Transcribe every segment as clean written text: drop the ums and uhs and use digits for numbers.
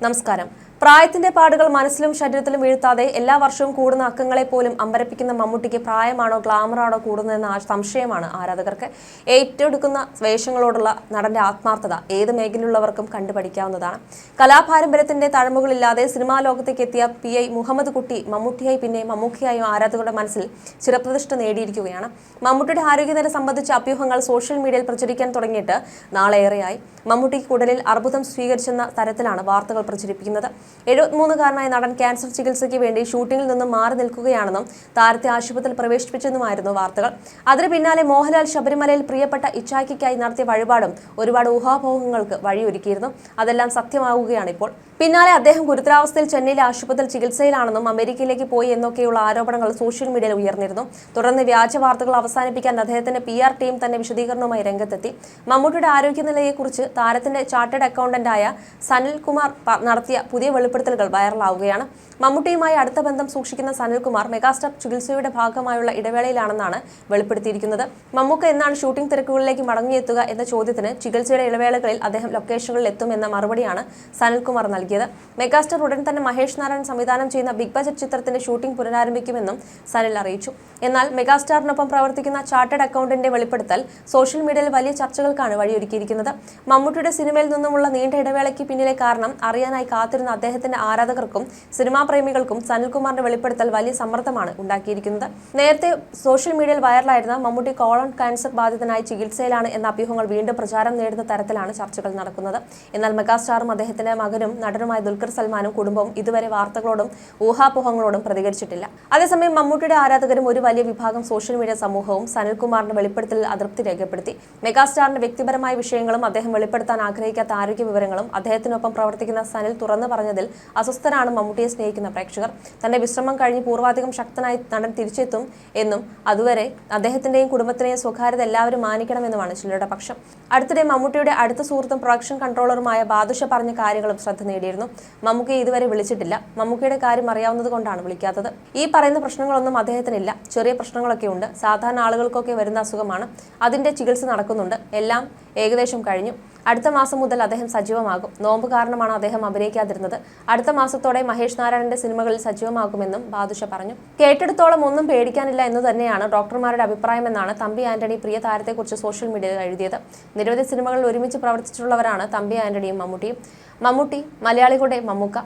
നമസ്കാരം. പ്രായത്തിന്റെ പാടുകൾ മനസ്സിലും ശരീരത്തിലും വീഴ്ത്താതെ എല്ലാ വർഷവും കൂടുന്ന അക്കങ്ങളെ പോലും അമ്പരപ്പിക്കുന്ന മമ്മൂട്ടിക്ക് പ്രായമാണോ ഗ്ലാമറാണോ കൂടുന്നതെന്ന സംശയമാണ് ആരാധകർക്ക്. ഏറ്റെടുക്കുന്ന വേഷങ്ങളോടുള്ള നടന്റെ ആത്മാർത്ഥത ഏത് മേഖലയിലുള്ളവർക്കും കണ്ടുപഠിക്കാവുന്നതാണ്. കലാപാരമ്പര്യത്തിന്റെ തഴമ്പുകളില്ലാതെ സിനിമാ ലോകത്തേക്ക് എത്തിയ PI മുഹമ്മദ് കുട്ടി മമ്മൂട്ടിയായി പിന്നെ മമ്മൂക്കയായും ആരാധകരുടെ മനസ്സിൽ ചിരപ്രതിഷ്ഠ നേടിയിരിക്കുകയാണ്. മമ്മൂട്ടിയുടെ ആരോഗ്യനില സംബന്ധിച്ച അഭ്യൂഹങ്ങൾ സോഷ്യൽ മീഡിയയിൽ പ്രചരിക്കാൻ തുടങ്ങിയിട്ട് നാളേറെയായി. മമ്മൂട്ടിക്ക് കുടലിൽ അർബുദം സ്വീകരിച്ചെന്ന തരത്തിലാണ് വാർത്തകൾ പ്രചരിപ്പിക്കുന്നത്. 73-കാരനായ നടൻ ക്യാൻസർ ചികിത്സയ്ക്ക് വേണ്ടി ഷൂട്ടിംഗിൽ നിന്നും മാറി നിൽക്കുകയാണെന്നും താരത്തെ ആശുപത്രിയിൽ പ്രവേശിപ്പിച്ചെന്നുമായിരുന്നു വാർത്തകൾ. അതിന് പിന്നാലെ മോഹൻലാൽ ശബരിമലയിൽ പ്രിയപ്പെട്ട ഇച്ഛായ്ക്കായി നടത്തിയ വഴിപാടും ഒരുപാട് ഊഹാപോഹങ്ങൾക്ക് വഴിയൊരുക്കിയിരുന്നു. അതെല്ലാം സത്യമാവുകയാണ് ഇപ്പോൾ. പിന്നാലെ അദ്ദേഹം ഗുരുതരാവസ്ഥയിൽ ചെന്നൈയിലെ ആശുപത്രിയിൽ ചികിത്സയിലാണെന്നും അമേരിക്കയിലേക്ക് പോയി എന്നൊക്കെയുള്ള ആരോപണങ്ങൾ സോഷ്യൽ മീഡിയയിൽ ഉയർന്നിരുന്നു. തുടർന്ന് വ്യാജ വാർത്തകൾ അവസാനിപ്പിക്കാൻ അദ്ദേഹത്തിന്റെ PR ടീം തന്നെ വിശദീകരണവുമായി രംഗത്തെത്തി. മമ്മൂട്ടിയുടെ ആരോഗ്യനിലയെക്കുറിച്ച് താരത്തിന്റെ ചാർട്ടേഡ് അക്കൗണ്ടന്റായ സനൽകുമാർ നടത്തിയ പുതിയ വെളിപ്പെടുത്തലുകൾ വൈറലാവുകയാണ്. മമ്മൂട്ടിയുമായി അടുത്ത ബന്ധം സൂക്ഷിക്കുന്ന സനൽകുമാർ മെഗാസ്റ്റാർ ചികിത്സയുടെ ഭാഗമായുള്ള ഇടവേളയിലാണെന്നാണ് വെളിപ്പെടുത്തിയിരിക്കുന്നത്. മമ്മൂക്ക എന്നാണ് ഷൂട്ടിംഗ് തിരക്കുകളിലേക്ക് മടങ്ങിയെത്തുക എന്ന ചോദ്യത്തിന് ചികിത്സയുടെ ഇടവേളകളിൽ അദ്ദേഹം ലൊക്കേഷനുകളിൽ എത്തുമെന്ന മറുപടിയാണ് സനൽകുമാർ നൽകിയത്. മെഗാസ്റ്റാർ ഉടൻ തന്നെ മഹേഷ് നാരായൺ സംവിധാനം ചെയ്യുന്ന ബിഗ് ബജറ്റ് ചിത്രത്തിന്റെ ഷൂട്ടിംഗ് പുനരാരംഭിക്കുമെന്നും സനൽ അറിയിച്ചു. എന്നാൽ മെഗാസ്റ്റാറിനൊപ്പം പ്രവർത്തിക്കുന്ന ചാർട്ടേഡ് അക്കൗണ്ടന്റിന്റെ വെളിപ്പെടുത്തൽ സോഷ്യൽ മീഡിയയിൽ വലിയ ചർച്ചകൾക്കാണ് വഴിയൊരുക്കിയിരിക്കുന്നത്. മമ്മൂട്ടിയുടെ സിനിമയിൽ നിന്നുമുള്ള നീണ്ട ഇടവേളയ്ക്ക് പിന്നിലെ കാരണം അറിയാനായി കാത്തിരുന്ന അദ്ദേഹത്തിന്റെ ആരാധകർക്കും സിനിമാ പ്രേമികൾക്കും സനൽകുമാറിന്റെ വെളിപ്പെടുത്തൽ വലിയ സമ്മർദ്ദമാണ് ഉണ്ടാക്കിയിരിക്കുന്നത്. നേരത്തെ സോഷ്യൽ മീഡിയയിൽ വൈറലായിരുന്ന മമ്മൂട്ടി കോളൺ ക്യാൻസർ ബാധിതനായി ചികിത്സയിലാണ് എന്ന അഭ്യൂഹങ്ങൾ വീണ്ടും പ്രചാരം നേടുന്ന തരത്തിലാണ് ചർച്ചകൾ നടക്കുന്നത്. എന്നാൽ മെഗാസ്റ്റാറും അദ്ദേഹത്തിന്റെ മകനും നടനുമായ ദുൽഖർ സൽമാനും കുടുംബവും ഇതുവരെ വാർത്തകളോടും ഊഹാപോഹങ്ങളോടും പ്രതികരിച്ചിട്ടില്ല. അതേസമയം മമ്മൂട്ടിയുടെ ആരാധകരും ഒരു വലിയ വിഭാഗം സോഷ്യൽ മീഡിയ സമൂഹവും സനൽകുമാറിന്റെ വെളിപ്പെടുത്തലിൽ അതൃപ്തി രേഖപ്പെടുത്തി. മെഗാസ്റ്റാറിന്റെ വ്യക്തിപരമായ വിഷയങ്ങളും അദ്ദേഹം വെളിപ്പെടുത്താൻ ആഗ്രഹിക്കാത്ത ആരോഗ്യ വിവരങ്ങളും അദ്ദേഹത്തിനൊപ്പം പ്രവർത്തിക്കുന്ന സനൽ തുറന്നു പറഞ്ഞതിൽ അസ്വസ്ഥരാണ് മമ്മൂട്ടിയെ സ്നേഹിക്കുന്ന പ്രേക്ഷകർ. തന്റെ വിശ്രമം കഴിഞ്ഞ് പൂർവാധികം ശക്തനായി നടൻ തിരിച്ചെത്തും എന്നും അതുവരെ അദ്ദേഹത്തിന്റെയും കുടുംബത്തിന്റെയും സ്വകാര്യത എല്ലാവരും മാനിക്കണമെന്നുമാണ് ചിലരുടെ പക്ഷം. അടുത്തിടെ മമ്മൂട്ടിയുടെ അടുത്ത സുഹൃത്തും പ്രൊഡക്ഷൻ കൺട്രോളറുമായ ബാദുഷ പറഞ്ഞ കാര്യങ്ങളും ശ്രദ്ധ നേടിയിരുന്നു. മമ്മൂക്കയെ ഇതുവരെ വിളിച്ചിട്ടില്ല. മമ്മൂക്കയുടെ കാര്യം അറിയാവുന്നത് കൊണ്ടാണ് വിളിക്കാത്തത്. ഈ പറയുന്ന പ്രശ്നങ്ങളൊന്നും അദ്ദേഹത്തിനില്ല. ചെറിയ പ്രശ്നങ്ങളൊക്കെ ഉണ്ട്. സാധാരണ ആളുകൾക്കൊക്കെ വരുന്ന അസുഖമാണ്. അതിന്റെ ചികിത്സ നടക്കുന്നുണ്ട്. എല്ലാം ഏകദേശം കഴിഞ്ഞു. അടുത്ത മാസം മുതൽ അദ്ദേഹം സജീവമാകും. നോമ്പ് കാരണമാണ് അദ്ദേഹം അഭിനയിക്കാതിരുന്നത്. അടുത്ത മാസത്തോടെ മഹേഷ് നാരായണന്റെ സിനിമകളിൽ സജീവമാകുമെന്നും ബാദുഷ പറഞ്ഞു. കേട്ടെടുത്തോളം ഒന്നും പേടിക്കാനില്ല എന്ന് തന്നെയാണ് ഡോക്ടർമാരുടെ അഭിപ്രായമെന്നാണ് തമ്പി ആന്റണി പ്രിയ താരത്തെക്കുറിച്ച് സോഷ്യൽ മീഡിയയിൽ എഴുതിയത്. നിരവധി സിനിമകളിൽ ഒരുമിച്ച് പ്രവർത്തിച്ചിട്ടുള്ളവരാണ് തമ്പി ആന്റണിയും മമ്മൂട്ടിയും. മമ്മൂട്ടി മലയാളികളുടെ മമ്മൂക്ക.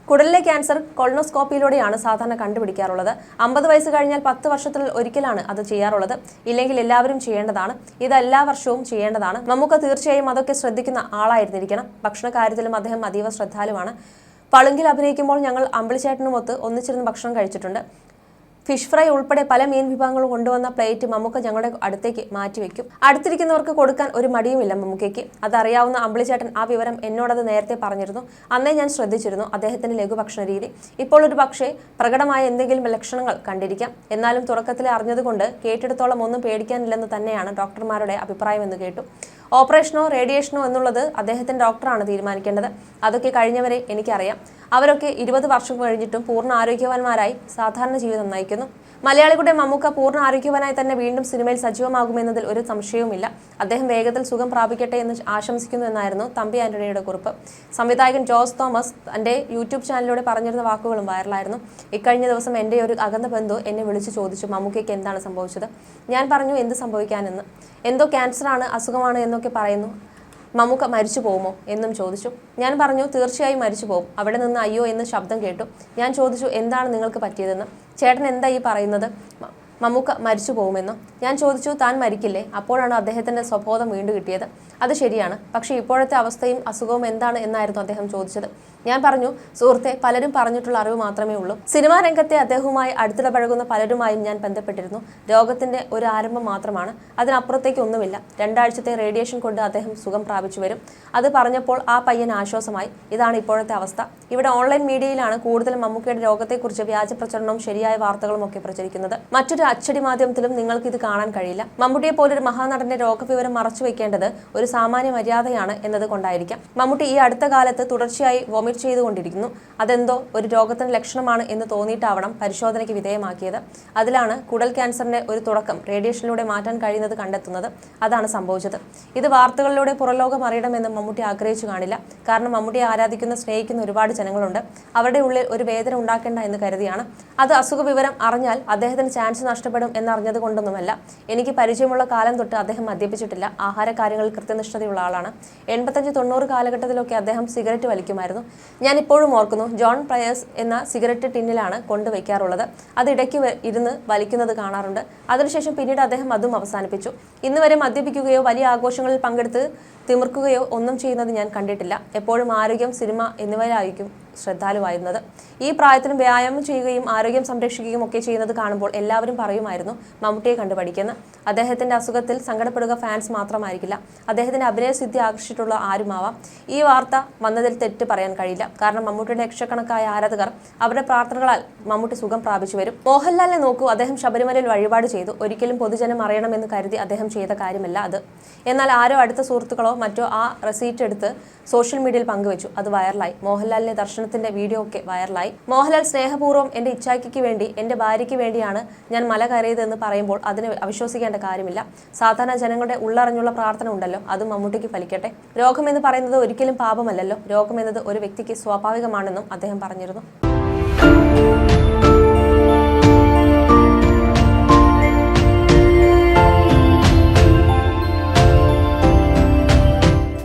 കുടലിലെ ക്യാൻസർ കൊളോണോസ്കോപ്പിയിലൂടെയാണ് സാധാരണ കണ്ടുപിടിക്കാറുള്ളത്. 50 വയസ്സ് കഴിഞ്ഞാൽ 10 വർഷത്തിൽ ഒരിക്കലാണ് അത് ചെയ്യാറുള്ളത്. ഇല്ലെങ്കിൽ എല്ലാവരും ചെയ്യേണ്ടതാണ്. ഇത് എല്ലാ വർഷവും ചെയ്യേണ്ടതാണ്. മമ്മൂക്ക തീർച്ചയായും അതൊക്കെ ശ്രദ്ധിക്കുന്ന ആളായിരുന്നിരിക്കണം. ഭക്ഷണ കാര്യത്തിലും അദ്ദേഹം അതീവ ശ്രദ്ധാലുവാണ്. പളുങ്കിൽ അഭിനയിക്കുമ്പോൾ ഞങ്ങൾ അമ്പിളിച്ചേട്ടനുമൊത്ത് ഒന്നിച്ചിരുന്ന് ഭക്ഷണം കഴിച്ചിട്ടുണ്ട്. ഫിഷ് ഫ്രൈ ഉൾപ്പെടെ പല മീൻ വിഭവങ്ങളും കൊണ്ടുവന്ന പ്ലേറ്റ് മമ്മൂക്ക ഞങ്ങളുടെ അടുത്തേക്ക് മാറ്റിവെക്കും. അടുത്തിരിക്കുന്നവർക്ക് കൊടുക്കാൻ ഒരു മടിയുമില്ല മമ്മൂക്കയ്ക്ക്. അതറിയാവുന്ന അമ്പിളിച്ചേട്ടൻ ആ വിവരം എന്നോടത് നേരത്തെ പറഞ്ഞിരുന്നു. അന്നേ ഞാൻ ശ്രദ്ധിച്ചിരുന്നു അദ്ദേഹത്തിന്റെ ലഘുഭക്ഷണ രീതി. ഇപ്പോൾ ഒരു പക്ഷേ പ്രകടമായ എന്തെങ്കിലും ലക്ഷണങ്ങൾ കണ്ടിരിക്കാം. എന്നാലും തുടക്കത്തിൽ അറിഞ്ഞതുകൊണ്ട് കേട്ടെടുത്തോളം ഒന്നും പേടിക്കാനില്ലെന്ന് തന്നെയാണ് ഡോക്ടർമാരുടെ അഭിപ്രായമെന്ന് കേട്ടു. ഓപ്പറേഷനോ റേഡിയേഷനോ എന്നുള്ളത് അദ്ദേഹത്തിന്റെ ഡോക്ടറാണ് തീരുമാനിക്കേണ്ടത്. അതൊക്കെ കഴിഞ്ഞവരെ എനിക്കറിയാം. അവരൊക്കെ 20 വർഷം കഴിഞ്ഞിട്ടും പൂർണ്ണ ആരോഗ്യവാന്മാരായി സാധാരണ ജീവിതം നയിക്കുന്നു. മലയാളികളുടെ മമ്മൂക്ക പൂർണ്ണ ആരോഗ്യവാനായി തന്നെ വീണ്ടും സിനിമയിൽ സജീവമാകുമെന്നതിൽ ഒരു സംശയവുമില്ല. അദ്ദേഹം വേഗത്തിൽ സുഖം പ്രാപിക്കട്ടെ എന്ന് ആശംസിക്കുന്നു എന്നായിരുന്നു തമ്പി ആന്റണിയുടെ കുറിപ്പ്. സംവിധായകൻ ജോസ് തോമസ് തന്റെ യൂട്യൂബ് ചാനലിലൂടെ പറഞ്ഞിരുന്ന വാക്കുകളും വൈറലായിരുന്നു. ഇക്കഴിഞ്ഞ ദിവസം എൻ്റെ ഒരു അകന്ന ബന്ധു എന്നെ വിളിച്ചു ചോദിച്ചു മമ്മൂക്കയ്ക്ക് എന്താണ് സംഭവിച്ചത്. ഞാൻ പറഞ്ഞു എന്ത് സംഭവിക്കാനെന്ന്. എന്തോ ക്യാൻസറാണ്, അസുഖമാണ് എന്നൊക്കെ പറയുന്നു. മമ്മൂക്ക മരിച്ചു പോകുമോ എന്നും ചോദിച്ചു. ഞാൻ പറഞ്ഞു തീർച്ചയായും മരിച്ചു പോകും. അവിടെ നിന്ന് അയ്യോ എന്ന് ശബ്ദം കേട്ടു. ഞാൻ ചോദിച്ചു എന്താണ് നിങ്ങൾക്ക് പറ്റിയതെന്ന്. ചേട്ടൻ എന്താ ഈ പറയുന്നത്? മമ്മൂക്ക മരിച്ചു പോകുമെന്നോ? ഞാൻ ചോദിച്ചു താൻ മരിക്കില്ലേ? അപ്പോഴാണ് അദ്ദേഹത്തിന്റെ സ്വബോധം വീണ്ടും കിട്ടിയത്. അത് ശരിയാണ്, പക്ഷേ ഇപ്പോഴത്തെ അവസ്ഥയും അസുഖവും എന്താണ് എന്നായിരുന്നു അദ്ദേഹം ചോദിച്ചത്. ഞാൻ പറഞ്ഞു സുഹൃത്തെ, പലരും പറഞ്ഞിട്ടുള്ള അറിവ് മാത്രമേ ഉള്ളൂ. സിനിമാ രംഗത്തെ അദ്ദേഹവുമായി അടുത്തിടപഴകുന്ന പലരുമായും ഞാൻ ബന്ധപ്പെട്ടിരുന്നു. രോഗത്തിന്റെ ഒരു ആരംഭം മാത്രമാണ്, അതിനപ്പുറത്തേക്ക് ഒന്നുമില്ല. 2 ആഴ്ചത്തെ റേഡിയേഷൻ കൊണ്ട് അദ്ദേഹം സുഖം പ്രാപിച്ചു വരും. അത് പറഞ്ഞപ്പോൾ ആ പയ്യൻ ആശ്വാസമായി. ഇതാണ് ഇപ്പോഴത്തെ അവസ്ഥ. ഇവിടെ ഓൺലൈൻ മീഡിയയിലാണ് കൂടുതലും മമ്മൂക്കയുടെ രോഗത്തെക്കുറിച്ച് വ്യാജ പ്രചരണവും ശരിയായ വാർത്തകളും ഒക്കെ പ്രചരിക്കുന്നത്. മറ്റൊരു അച്ചടി മാധ്യമത്തിലും നിങ്ങൾക്ക് ഇത് കാണാൻ കഴിയില്ല. മമ്മൂട്ടിയെ പോലൊരു മഹാനടന്റെ രോഗവിവരം മറച്ചു വെക്കേണ്ടത് ഒരു സാമാന്യ മര്യാദയാണ് എന്നത് കൊണ്ടായിരിക്കാം. മമ്മൂട്ടി ഈ അടുത്ത കാലത്ത് തുടർച്ചയായി വൊമിറ്റ് ചെയ്തുകൊണ്ടിരിക്കുന്നു. അതെന്തോ ഒരു രോഗത്തിന്റെ ലക്ഷണമാണ് എന്ന് തോന്നിയിട്ടാവണം പരിശോധനയ്ക്ക് വിധേയമാക്കിയത്. അതിലാണ് കുടൽ ക്യാൻസറിന്റെ ഒരു തുടക്കം റേഡിയേഷനിലൂടെ മാറ്റാൻ കഴിയുന്നത് കണ്ടെത്തുന്നത്. അതാണ് സംഭവിച്ചത്. ഇത് വാർത്തകളിലൂടെ പുറലോകം അറിയണമെന്ന് മമ്മൂട്ടി ആഗ്രഹിച്ചു കാണില്ല. കാരണം മമ്മൂട്ടിയെ ആരാധിക്കുന്ന സ്നേഹിക്കുന്ന ഒരുപാട് ജനങ്ങളുണ്ട്. അവരുടെ ഉള്ളിൽ ഒരു വേദന ഉണ്ടാക്കേണ്ട എന്ന് കരുതിയാണ്. അത് അസുഖ വിവരം അറിഞ്ഞാൽ അദ്ദേഹത്തിന് ചാൻസ് നഷ്ടപ്പെടും എന്നറിഞ്ഞത് കൊണ്ടൊന്നുമല്ല. എനിക്ക് പരിചയമുള്ള കാലം തൊട്ട് അദ്ദേഹം മദ്യപിച്ചിട്ടില്ല. ആഹാര കാര്യങ്ങളിൽ കൃത്യനിഷ്ഠതയുള്ള ആളാണ്. 85-90 കാലഘട്ടത്തിലൊക്കെ അദ്ദേഹം സിഗരറ്റ് വലിക്കുമായിരുന്നു. ഞാൻ ഇപ്പോഴും ഓർക്കുന്നു, ജോൺ പ്രയേഴ്സ് എന്ന സിഗരറ്റ് ടിന്നിലാണ് കൊണ്ടുവയ്ക്കാറുള്ളത്. അത് ഇടയ്ക്ക് ഇരുന്ന് വലിക്കുന്നത് കാണാറുണ്ട്. അതിനുശേഷം പിന്നീട് അദ്ദേഹം അതും അവസാനിപ്പിച്ചു. ഇന്ന് വരെ മദ്യപിക്കുകയോ വലിയ ആഘോഷങ്ങളിൽ പങ്കെടുത്ത് തിമിർക്കുകയോ ഒന്നും ചെയ്യുന്നത് ഞാൻ കണ്ടിട്ടില്ല. എപ്പോഴും ആരോഗ്യം, സിനിമ എന്നിവയിലായിരിക്കും ശ്രദ്ധാലുവായിരുന്നത്. ഈ പ്രായത്തിലും വ്യായാമം ചെയ്യുകയും ആരോഗ്യം സംരക്ഷിക്കുകയും ഒക്കെ ചെയ്യുന്നത് കാണുമ്പോൾ എല്ലാവരും പറയുമായിരുന്നു മമ്മൂട്ടിയെ കണ്ടുപഠിക്കുന്നു. അദ്ദേഹത്തിന്റെ അസുഖത്തിൽ സങ്കടപ്പെടുക ഫാൻസ് മാത്രമായിരിക്കില്ല, അദ്ദേഹത്തിന്റെ അഭിനയസിദ്ധി ആകർഷിച്ചിട്ടുള്ള ആരുമാവാം. ഈ വാർത്ത വന്നതിൽ തെറ്റ് പറയാൻ കഴിയില്ല. കാരണം മമ്മൂട്ടിയുടെ ലക്ഷക്കണക്കായ ആരാധകർ അവരുടെ പ്രാർത്ഥനകളാൽ മമ്മൂട്ടി സുഖം പ്രാപിച്ചു വരും. മോഹൻലാലിനെ നോക്കൂ, അദ്ദേഹം ശബരിമലയിൽ വഴിപാട് ചെയ്തു. ഒരിക്കലും പൊതുജനം അറിയണമെന്ന് കരുതി അദ്ദേഹം ചെയ്ത കാര്യമല്ല അത്. എന്നാൽ ആരോ അടുത്ത സുഹൃത്തുക്കളോ മറ്റോ ആ റെസീറ്റ് എടുത്ത് സോഷ്യൽ മീഡിയയിൽ പങ്കുവച്ചു. അത് വൈറലായി. മോഹൻലാലിന്റെ ദർശനത്തിന്റെ വീഡിയോ ഒക്കെ വൈറലായി. മോഹൻലാൽ സ്നേഹപൂർവ്വം എന്റെ ഇച്ഛായ്ക്ക് വേണ്ടി, എന്റെ ഭാര്യയ്ക്ക് വേണ്ടിയാണ് ഞാൻ മല കയറിയതെന്ന് പറയുമ്പോൾ അതിന് അവിശ്വസിക്കേണ്ട കാര്യമില്ല. സാധാരണ ജനങ്ങളുടെ ഉള്ളറിഞ്ഞുള്ള പ്രാർത്ഥന ഉണ്ടല്ലോ, അത് മമ്മൂട്ടിക്ക് ഫലിക്കട്ടെ. രോഗമെന്ന് പറയുന്നത് ഒരിക്കലും പാപമല്ലല്ലോ. രോഗമെന്നത് ഒരു വ്യക്തിക്ക് സ്വാഭാവികമാണെന്നും അദ്ദേഹം പറഞ്ഞിരുന്നു.